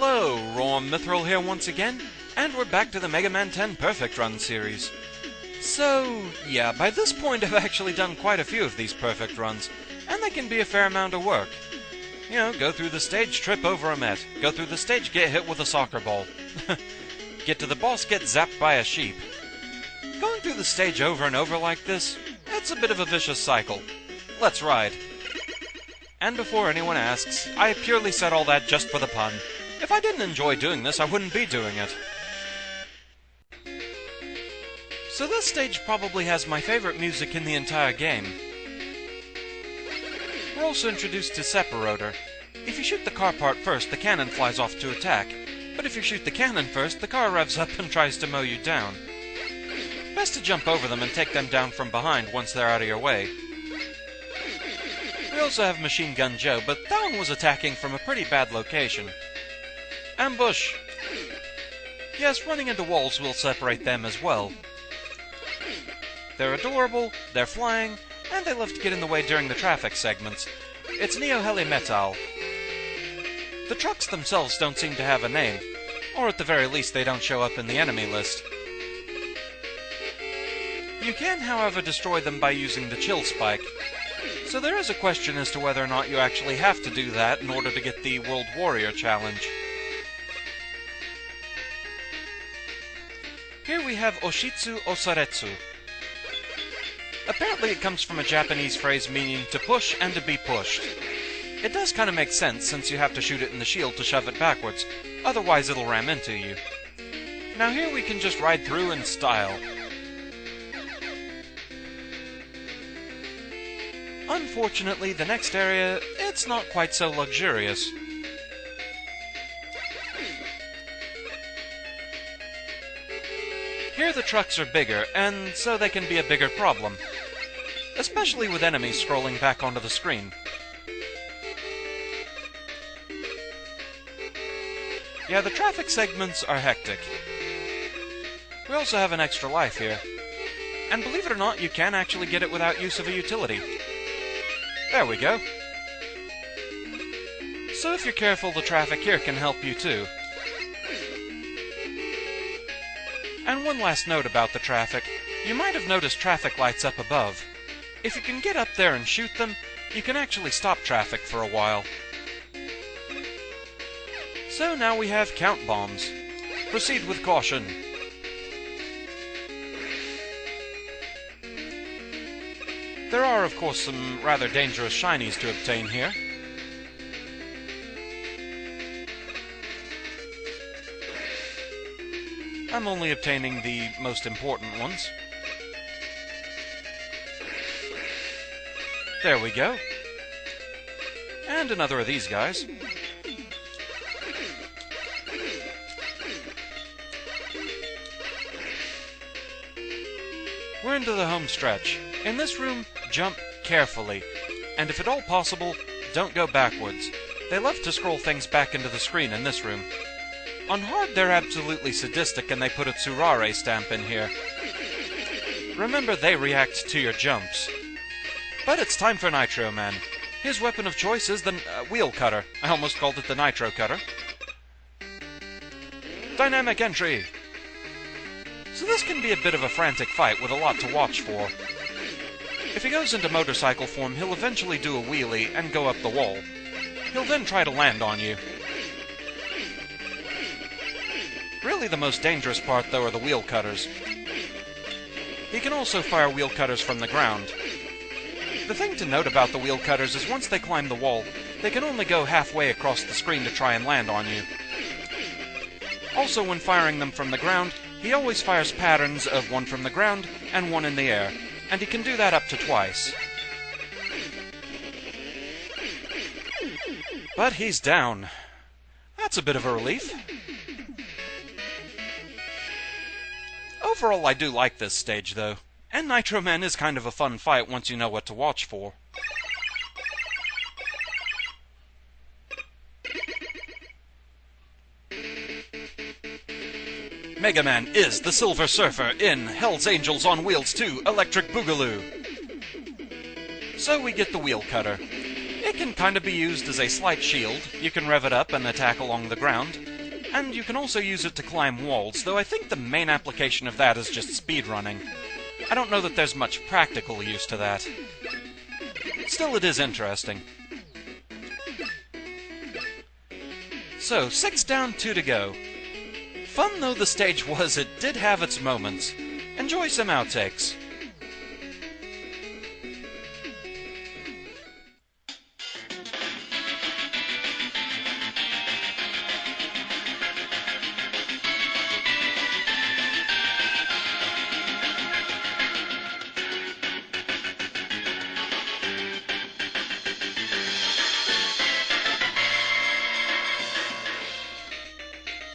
Hello, Rom Mithril here once again, and we're back to the Mega Man 10 Perfect Run series. So, yeah, by this point I've actually done quite a few of these perfect runs, and they can be a fair amount of work. You know, go through the stage, trip over a Met. Go through the stage, get hit with a soccer ball. Get to the boss, get zapped by a sheep. Going through the stage over and over like this, it's a bit of a vicious cycle. Let's ride. And before anyone asks, I purely said all that just for the pun. If I didn't enjoy doing this, I wouldn't be doing it. So this stage probably has my favorite music in the entire game. We're also introduced to Separator. If you shoot the car part first, the cannon flies off to attack. But if you shoot the cannon first, the car revs up and tries to mow you down. Best to jump over them and take them down from behind once they're out of your way. We also have Machine Gun Joe, but that one was attacking from a pretty bad location. Ambush! Yes, running into walls will separate them as well. They're adorable, they're flying, and they love to get in the way during the traffic segments. It's Neo Heli Metal. The trucks themselves don't seem to have a name, or at the very least they don't show up in the enemy list. You can, however, destroy them by using the Chill Spike. So there is a question as to whether or not you actually have to do that in order to get the World Warrior Challenge. Here we have Oshitsu Osaretsu. Apparently it comes from a Japanese phrase meaning to push and to be pushed. It does kind of make sense since you have to shoot it in the shield to shove it backwards, otherwise it'll ram into you. Now here we can just ride through in style. Unfortunately, the next area, it's not quite so luxurious. Here the trucks are bigger, and so they can be a bigger problem. Especially with enemies scrolling back onto the screen. Yeah, the traffic segments are hectic. We also have an extra life here. And believe it or not, you can actually get it without use of a utility. There we go. So if you're careful, the traffic here can help you too. And one last note about the traffic. You might have noticed traffic lights up above. If you can get up there and shoot them, you can actually stop traffic for a while. So now we have count bombs. Proceed with caution. There are, of course, some rather dangerous shinies to obtain here. I'm only obtaining the most important ones. There we go. And another of these guys. We're into the home stretch. In this room, jump carefully. And if at all possible, don't go backwards. They love to scroll things back into the screen in this room. On hard, they're absolutely sadistic and they put a Tsurare stamp in here. Remember, they react to your jumps. But it's time for Nitro Man. His weapon of choice is the wheel cutter. I almost called it the Nitro Cutter. Dynamic entry! So this can be a bit of a frantic fight with a lot to watch for. If he goes into motorcycle form, he'll eventually do a wheelie and go up the wall. He'll then try to land on you. Really the most dangerous part, though, are the wheel cutters. He can also fire wheel cutters from the ground. The thing to note about the wheel cutters is once they climb the wall, they can only go halfway across the screen to try and land on you. Also, when firing them from the ground, he always fires patterns of one from the ground and one in the air, and he can do that up to twice. But he's down. That's a bit of a relief. Overall, I do like this stage, though. And Nitro Man is kind of a fun fight once you know what to watch for. Mega Man is the Silver Surfer in Hell's Angels on Wheels 2 Electric Boogaloo. So we get the wheel cutter. It can kind of be used as a slight shield. You can rev it up and attack along the ground. And you can also use it to climb walls, though I think the main application of that is just speedrunning. I don't know that there's much practical use to that. Still, it is interesting. So, 6 down, 2 to go. Fun though the stage was, it did have its moments. Enjoy some outtakes.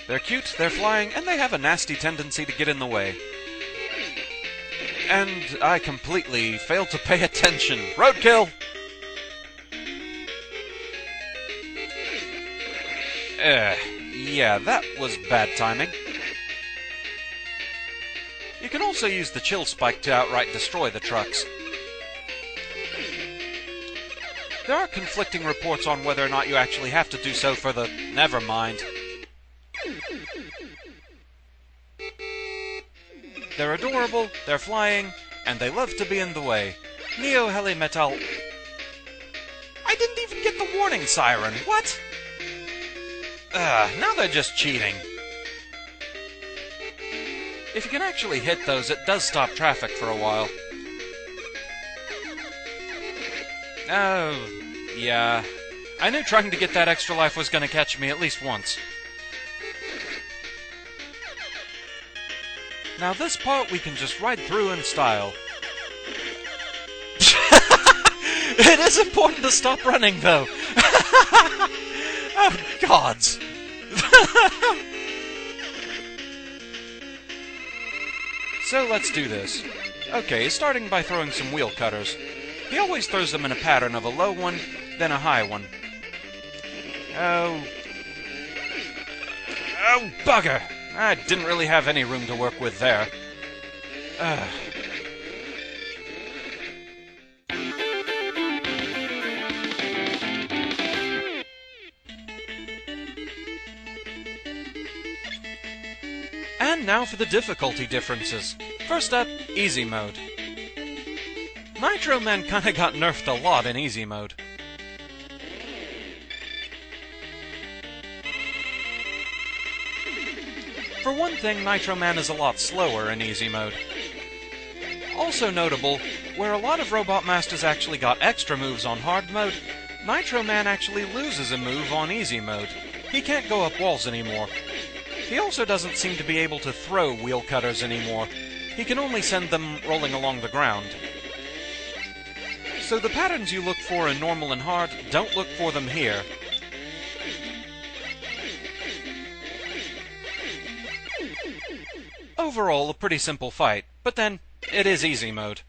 They're cute, they're flying, and they have a nasty tendency to get in the way. And I completely failed to pay attention. Roadkill! Yeah, that was bad timing. You can also use the chill spike to outright destroy the trucks. There are conflicting reports on whether or not you actually have to do so for the... Never mind. They're adorable, they're flying, and they love to be in the way. Neo Heli Metal... I didn't even get the warning siren, what? Now they're just cheating. If you can actually hit those, it does stop traffic for a while. Oh, yeah. I knew trying to get that extra life was gonna catch me at least once. Now this part we can just ride through in style. It is important to stop running, though. Oh, gods. So let's do this. Okay, starting by throwing some wheel cutters. He always throws them in a pattern of a low one, then a high one. Oh, bugger! I didn't really have any room to work with there. And now for the difficulty differences. First up, easy mode. Nitro Man kinda got nerfed a lot in easy mode. For one thing, Nitro Man is a lot slower in easy mode. Also notable, where a lot of Robot Masters actually got extra moves on hard mode, Nitro Man actually loses a move on easy mode. He can't go up walls anymore. He also doesn't seem to be able to throw wheel cutters anymore. He can only send them rolling along the ground. So the patterns you look for in normal and hard, don't look for them here. Overall, a pretty simple fight, but then, it is easy mode.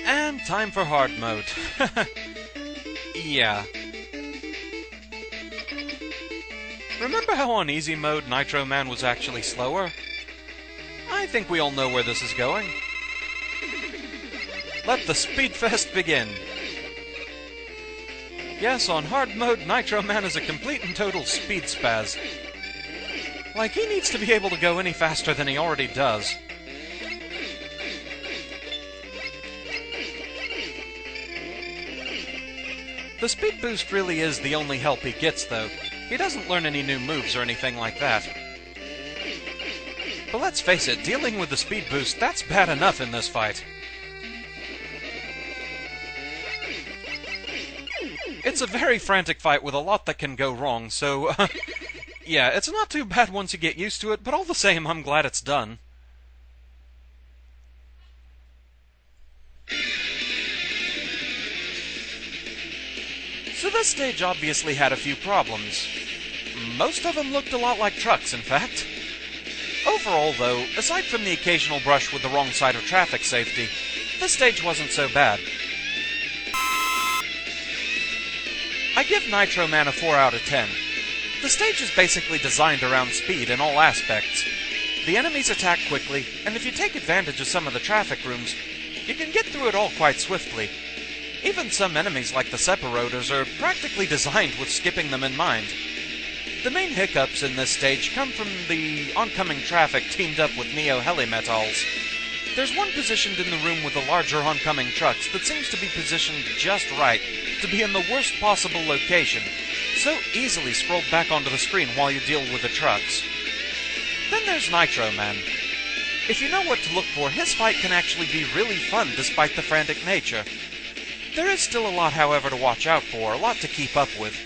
And time for hard mode. Yeah. Remember how on easy mode Nitro Man was actually slower? I think we all know where this is going. Let the speedfest begin! Yes, on hard mode, Nitro Man is a complete and total speed spaz. Like, he needs to be able to go any faster than he already does. The speed boost really is the only help he gets, though. He doesn't learn any new moves or anything like that. But let's face it, dealing with the speed boost, that's bad enough in this fight. It's a very frantic fight with a lot that can go wrong, so, yeah, it's not too bad once you get used to it, but all the same, I'm glad it's done. So this stage obviously had a few problems. Most of them looked a lot like trucks, in fact. Overall, though, aside from the occasional brush with the wrong side of traffic safety, this stage wasn't so bad. I give Nitro Man a 4 out of 10. The stage is basically designed around speed in all aspects. The enemies attack quickly, and if you take advantage of some of the traffic rooms, you can get through it all quite swiftly. Even some enemies like the Separators are practically designed with skipping them in mind. The main hiccups in this stage come from the oncoming traffic teamed up with Neo-Helimetals. There's one positioned in the room with the larger oncoming trucks that seems to be positioned just right to be in the worst possible location, so easily scrolled back onto the screen while you deal with the trucks. Then there's Nitro Man. If you know what to look for, his fight can actually be really fun despite the frantic nature. There is still a lot, however, to watch out for, a lot to keep up with.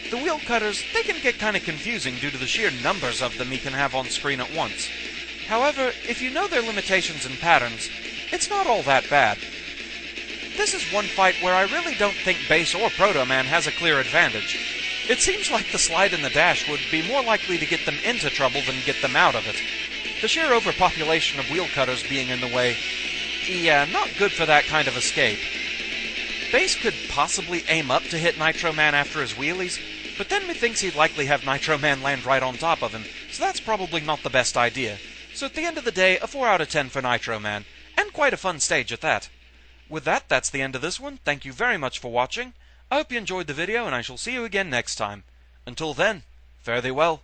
The wheel cutters, they can get kinda confusing due to the sheer numbers of them he can have on screen at once. However, if you know their limitations and patterns, it's not all that bad. This is one fight where I really don't think Base or Proto Man has a clear advantage. It seems like the slide and the dash would be more likely to get them into trouble than get them out of it. The sheer overpopulation of wheel cutters being in the way, yeah, not good for that kind of escape. Base could possibly aim up to hit Nitro Man after his wheelies, but then methinks he'd likely have Nitro Man land right on top of him, so that's probably not the best idea. So at the end of the day, a 4 out of 10 for Nitro Man, and quite a fun stage at that. With that, that's the end of this one. Thank you very much for watching. I hope you enjoyed the video, and I shall see you again next time. Until then, fare thee well.